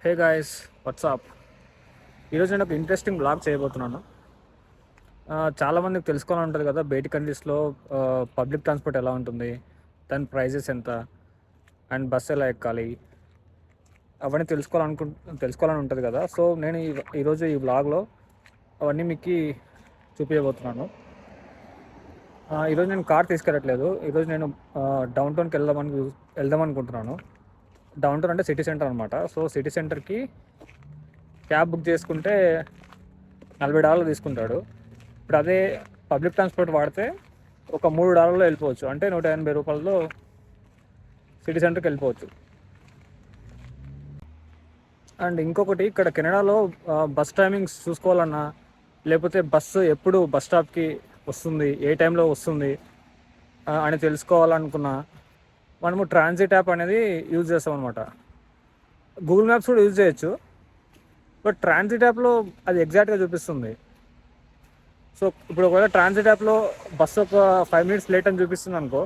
Hey guys, WhatsApp. ఈరోజు నేను ఒక ఇంట్రెస్టింగ్ బ్లాగ్ చేయబోతున్నాను. చాలామందికి తెలుసుకోవాలని ఉంటుంది కదా, బయటి కంట్రీస్లో పబ్లిక్ ట్రాన్స్పోర్ట్ ఎలా ఉంటుంది, దాని ప్రైజెస్ ఎంత, అండ్ బస్సు ఎలా ఎక్కాలి, అవన్నీ తెలుసుకోవాలని ఉంటుంది కదా. సో నేను ఈరోజు ఈ బ్లాగ్లో అవన్నీ మీకు చూపించబోతున్నాను. ఈరోజు నేను కార్ తీసుకెళ్ళట్లేదు. ఈరోజు నేను డౌన్ టౌన్కి వెళ్దాం అనుకుంటున్నాను. డౌన్ టౌన్ అంటే సిటీ సెంటర్ అనమాట. సో సిటీ సెంటర్కి క్యాబ్ బుక్ చేసుకుంటే $40 తీసుకుంటాడు. ఇప్పుడు అదే పబ్లిక్ ట్రాన్స్పోర్ట్ వాడితే ఒక $3 వెళ్ళిపోవచ్చు. అంటే $180 సిటీ సెంటర్కి వెళ్ళిపోవచ్చు. అండ్ ఇంకొకటి, ఇక్కడ కెనడాలో బస్ టైమింగ్స్ చూసుకోవాలన్నా, లేకపోతే బస్సు ఎప్పుడు బస్ స్టాప్కి వస్తుంది, ఏ టైంలో వస్తుంది అని తెలుసుకోవాలనుకున్నా, మనము ట్రాన్సిట్ యాప్ అనేది యూజ్ చేస్తాం అనమాట. గూగుల్ మ్యాప్స్ కూడా యూజ్ చేయొచ్చు, బట్ ట్రాన్సిట్ యాప్లో అది ఎగ్జాక్ట్గా చూపిస్తుంది. సో ఇప్పుడు ఒకవేళ ట్రాన్సిట్ యాప్లో బస్సు ఒక 5 minutes లేట్ అని చూపిస్తుంది అనుకో,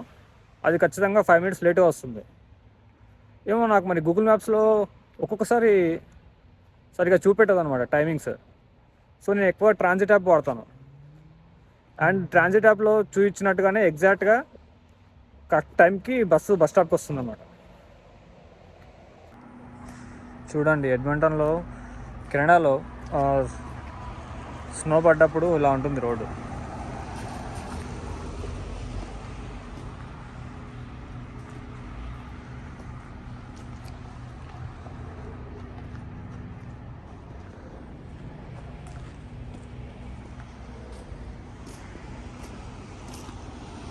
అది ఖచ్చితంగా 5 minutes లేట్గా వస్తుంది. ఏమో నాకు మరి గూగుల్ మ్యాప్స్లో ఒక్కొక్కసారి సరిగా చూపెట్టదు అనమాట టైమింగ్స్. సో నేను ఎక్కువ ట్రాన్సిట్ యాప్ వాడతాను. అండ్ ట్రాన్సిట్ యాప్లో చూపించినట్టుగానే ఎగ్జాక్ట్గా కరెక్ట్ టైంకి బస్ స్టాప్కి వస్తుంది అన్నమాట. చూడండి, ఎడ్మంటన్లో, కెనడాలో స్నో పడ్డప్పుడు ఇలా ఉంటుంది road.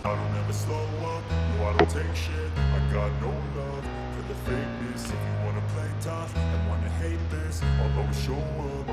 I don't ever slow up, no I don't take shit. I got no love for the fakeness. If you wanna play tough and wanna hate this, I'll always show up.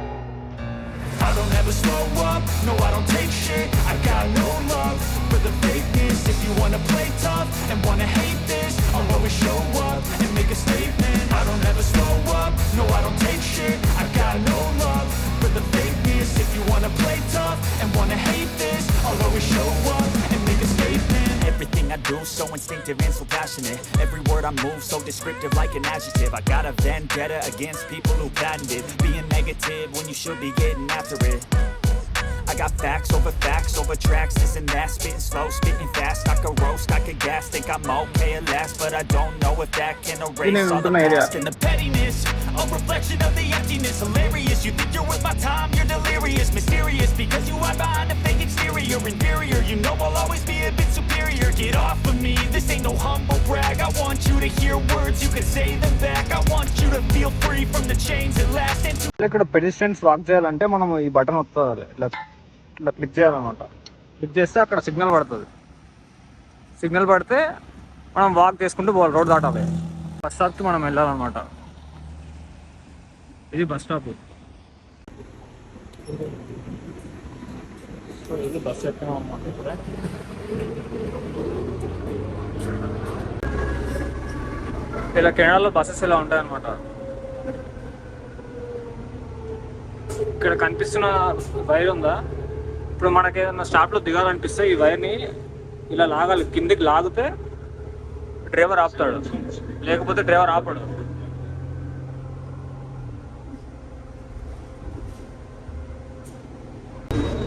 I don't ever slow up, no I don't take shit. I got no love for the fakeness. If you wanna play tough and wanna hate this, I'll always show up and make a statement. I don't ever slow up, no I don't take shit. I got no love for the fakeness. If you wanna play tough and wanna hate this, I'll always show up and make a statement. Everything I do so instinctive and so passionate. Every word I move so descriptive like an adjective. I got a vendetta against people who patented being negative when you should be getting after it. I got facts over tracks, this and that, spitting slow, spitting fast. I could roast, I could gas, think I'm okay at last, but I don't know if that can erase all the past and the pettiness. A reflection of the emptiness, hilarious. You think you're worth my time, you're delirious, mysterious, because you hide behind a fake exterior, inferior. You know I'll always be a bit superior. Get off of me, this ain't no humble brag. I want you to hear words, you can say them back. I want you to feel free from the chains that last and ఇక్కడ pedestrians walk చేయాలంటే మనం ఈ button వస్తుంది, ఇట్లా click చేయాలన్నమాట. Click చేస్తే అక్కడ signal పడుతుంది. సిగ్నల్ పడితే మనం వాక్ చేసుకుంటూ పోవాలి, రోడ్ దాటాలి. బస్ స్టాప్కి మనం వెళ్ళాలన్నమాట. ఇది బస్ స్టాప్. సో ఇది బస్ ఎక్కాం అన్నమాట. ఇప్పుడే ఇలా కెనడాలో బస్సెస్ ఇలా ఉంటాయి అన్నమాట. ఇక్కడ కనిపిస్తున్న వైర్ ఉందా, ఇప్పుడు మనకి ఏదైనా స్టాప్లో దిగాలనిపిస్తే ఈ వైర్ని ఇలా లాగాలి. కిందికి లాగితే డ్రైవర్ ఆపుతాడు, లేకపోతే డ్రైవర్ ఆపడు.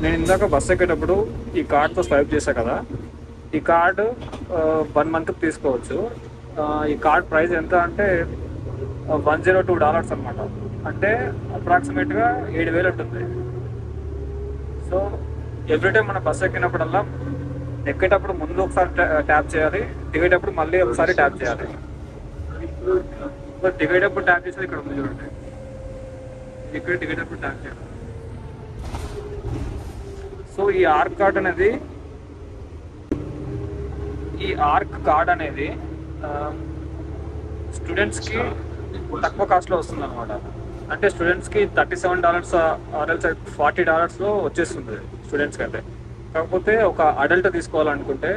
నేను ఇందాక బస్ ఎక్కేటప్పుడు ఈ కార్డ్తో స్వైప్ చేశా కదా, ఈ కార్డు 1 month తీసుకోవచ్చు. ఈ కార్డ్ ప్రైస్ ఎంత అంటే $102 అనమాట. అంటే అప్రాక్సిమేట్గా 7,000 ఉంటుంది. సో ఎవ్రీటైం మన బస్ ఎక్కినప్పుడల్లా ఎక్కేటప్పుడు ముందు ఒకసారి ట్యాప్ చేయాలి, దిగేటప్పుడు మళ్ళీ ఒకసారి ట్యాప్ చేయాలి. దిగేటప్పుడు ట్యాప్ చేసేది ఇక్కడ ఉంది చూడండి, ఇక్కడ దిగేటప్పుడు ట్యాప్ చేయాలి. సో ఈ ఆర్క్ కార్డ్ అనేది స్టూడెంట్స్కి తక్కువ కాస్ట్లో వస్తుంది అనమాట. అంటే స్టూడెంట్స్కి $37 ఆర్ఎల్స్ $40 వచ్చేస్తుంది స్టూడెంట్స్కి అయితే. కాకపోతే ఒక అడల్ట్ తీసుకోవాలనుకుంటే,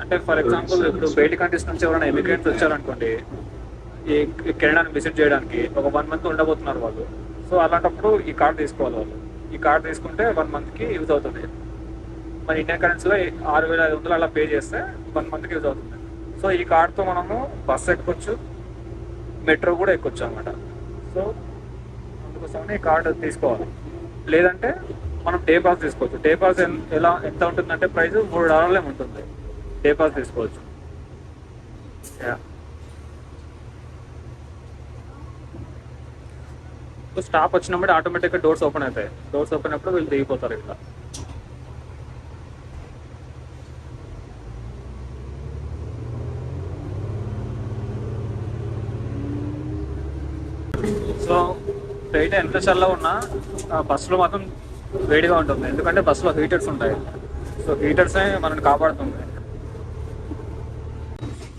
అంటే ఫర్ ఎగ్జాంపుల్ ఇప్పుడు బయట కంట్రీస్ నుంచి ఎవరైనా ఇమిగ్రెంట్స్ వచ్చారనుకోండి, ఈ కెనడాని విజిట్ చేయడానికి ఒక 1 month ఉండబోతున్నారు వాళ్ళు. సో అలాంటప్పుడు ఈ కార్డ్ తీసుకోవాలి వాళ్ళు. ఈ కార్డ్ తీసుకుంటే 1 monthకి యూజ్ అవుతుంది. మన ఇండియన్ కరెన్సీలో 6,500 అలా పే చేస్తే 1 monthకి యూజ్ అవుతుంది. సో ఈ కార్డ్తో మనము బస్ ఎక్కొచ్చు, మెట్రో కూడా ఎక్కొచ్చు అనమాట. సో కోసమని ఈ కార్డు తీసుకోవాలి. లేదంటే మనం డే పాస్ తీసుకోవచ్చు. డే పాస్ ఎంత ఉంటుందంటే ప్రైస్ $3 ఉంటుంది. డే పాస్ తీసుకోవచ్చు. యా. సో స్టాప్ వచ్చినప్పుడు ఆటోమేటిక్గా డోర్స్ ఓపెన్ అవుతాయి. డోర్స్ ఓపెన్ అయినప్పుడు వీళ్ళు దిగిపోతారు ఇట్లా. సో బయట ఎంత చల్ల ఉన్నా బస్సులో మాత్రం వేడిగా ఉంటుంది. ఎందుకంటే బస్సులో హీటర్స్ ఉంటాయి. సో హీటర్సే మనల్ని కాపాడుతుంది.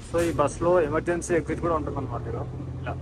సో ఈ బస్సులో ఎమర్జెన్సీ ఎగ్జిట్ కూడా ఉంటుంది అనమాట. ఇలా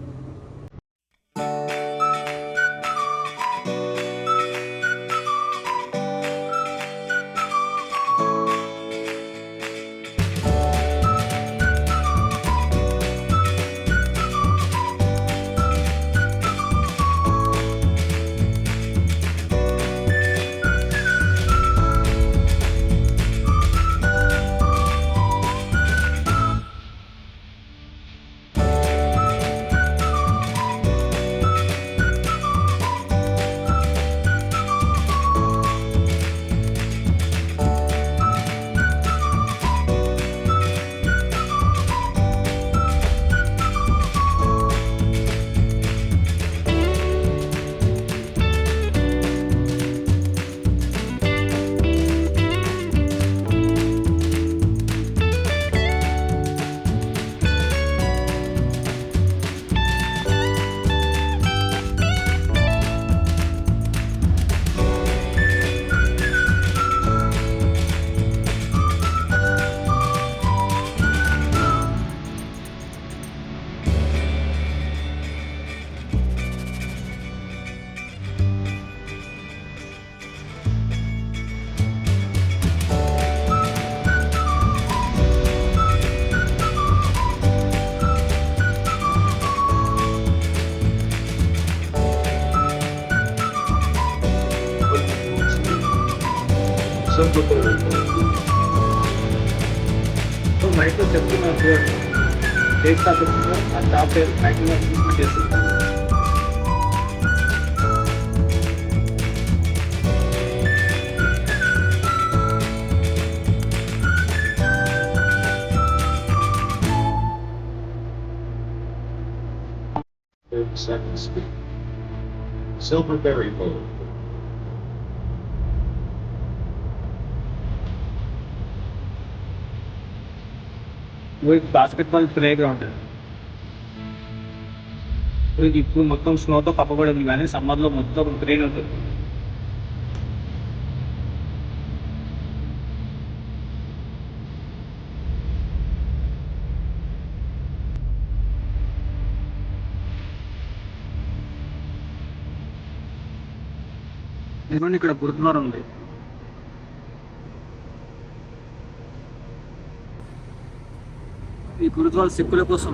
సో మైక్లో చెప్తున్నారు చూడండి. టేక్ స్టాప్ ఆ స్టాప్ మ్యాక్సిమం ఇంప్లిమెంట్ చేస్తుంది. Second Street, Silverberry Road. Basketball play ground. ఇప్పుడు మొత్తం స్నోతో కప్పబడి ఉంది, కానీ సమ్మర్లో మొత్తం గ్రీన్ ఉంటుంది. ఇదిగోండి ఇక్కడ గురుద్వారా ఉంది. ఈ గురుద్వారా సిక్కుల కోసం.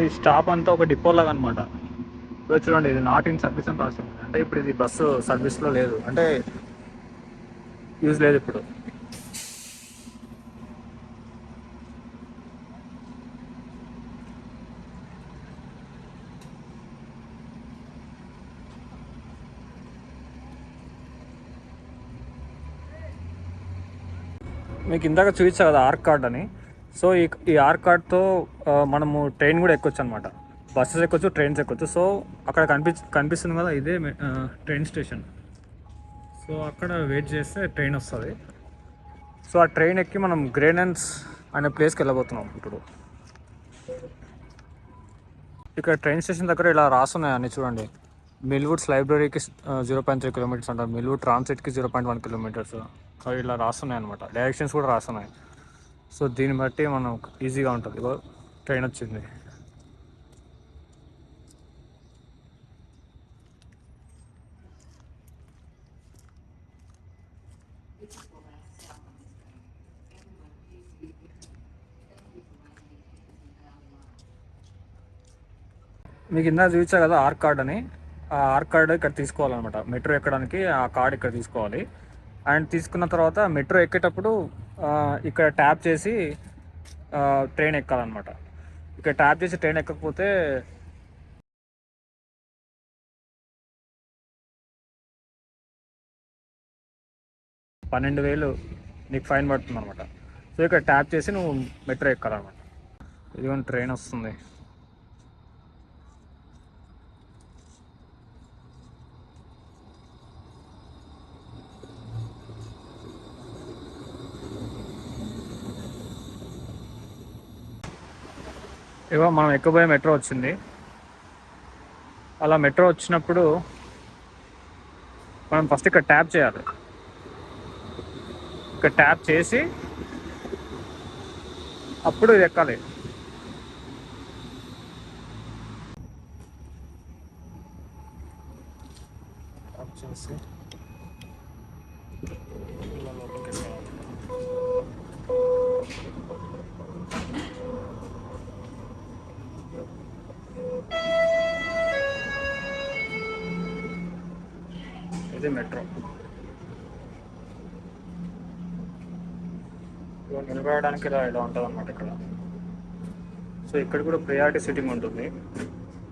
ఈ స్టాప్ అంతా ఒక డిపో లాగా అనమాట. ఇప్పుడు చూడండి, ఇది నాట్ ఇన్ సర్వీస్ అని రాస్తుంది. అంటే ఇప్పుడు ఇది బస్సు సర్వీస్లో లేదు, అంటే యూజ్ లేదు ఇప్పుడు. మీకు ఇందాక చూపించా కదా ఆర్క్ కార్డ్ అని. సో ఈ ఆర్క్ కార్డ్తో మనము ట్రైన్ కూడా ఎక్కొచ్చు అనమాట. బస్సెస్ ఎక్కొచ్చు, ట్రైన్స్ ఎక్కొచ్చు. సో అక్కడ కనిపిస్తుంది కదా, ఇదే ట్రైన్ స్టేషన్. సో అక్కడ వెయిట్ చేస్తే ట్రైన్ వస్తుంది. సో ఆ ట్రైన్ ఎక్కి మనం గ్రేనన్స్ అనే ప్లేస్కి వెళ్ళబోతున్నాం ఇప్పుడు. ఇక్కడ ట్రైన్ స్టేషన్ దగ్గర ఇలా రాస్తున్నాయి అన్నీ చూడండి. మిల్వుడ్స్ లైబ్రరీకి 0.3 కిలోమీటర్స్ అంటారు, మిల్వుడ్ ట్రాన్సిట్కి 0.1 కిలోమీటర్స్. ఇలా రాస్తున్నాయి అనమాట, డైరెక్షన్స్ కూడా రాస్తున్నాయి. సో దీన్ని బట్టి మనం ఈజీగా ఉంటుంది. ఇగో ట్రైన్ వచ్చింది. మీకు ఇందాక చూపించా కదా ఆర్క్ కార్డ్ అని. ఆ ఆర్క్ కార్డ్ ఇక్కడ తీసుకోవాలన్నమాట. మెట్రో ఎక్కడానికి ఆ కార్డ్ ఇక్కడ తీసుకోవాలి. అండ్ తీసుకున్న తర్వాత మెట్రో ఎక్కేటప్పుడు ఇక్కడ ట్యాప్ చేసి ట్రైన్ ఎక్కాలన్నమాట. ఇక్కడ ట్యాప్ చేసి ట్రైన్ ఎక్కకపోతే 12,000 నీకు ఫైన్ పడుతుంది అనమాట. సో ఇక్కడ ట్యాప్ చేసి నువ్వు మెట్రో ఎక్కాలన్నమాట. ఇదిగోని ట్రైన్ వస్తుంది. ఇగో మనం ఎక్కబోయే మెట్రో వచ్చింది. అలా మెట్రో వచ్చినప్పుడు మనం ఫస్ట్ ఇక్కడ ట్యాప్ చేయాలి. ఇక్కడ ట్యాప్ చేసి అప్పుడు ఇది ఎక్కాలి. ట్యాప్ చేసి ఇలా లోపలికి వెళ్ళాలి. ఇది మెట్రో. నిలబడడానికి ఇలా ఉంటుంది అన్నమాట ఇక్కడ. సో ఇక్కడ కూడా ప్రియారిటీ సీటింగ్ ఉంటుంది.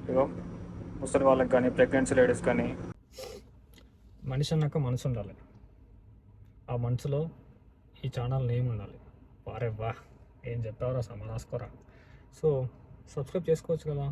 ఇగో ముసలి వాళ్ళకి కానీ, ప్రెగ్నెన్సీ లేడీస్ కానీ. మనిషి అన్నాక మనసు ఉండాలి. ఆ మనసులో ఈ ఛానల్ నేమ్ ఉండాలి. వారే వా, ఏం చెప్తావరా, సమానాసుకోరా. సో సబ్స్క్రైబ్ చేసుకోవచ్చు కదా.